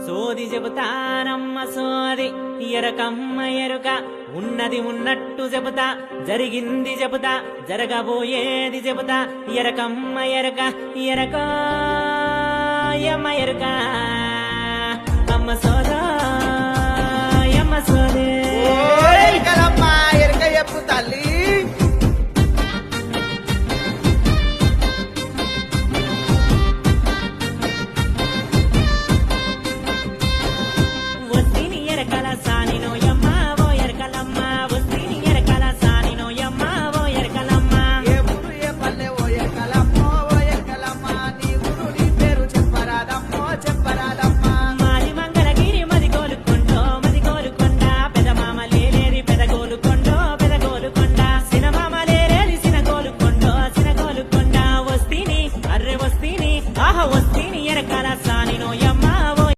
సోది చెబుతానమ్మ సోది ఎరకమ్మ ఎరుక ఉన్నది ఉన్నట్టు చెబుతా జరిగింది చెబుతా జరగబోయేది చెబుతా ఎరకమ్మ ఎరక ఎరక ఎమ్మ ఎరుక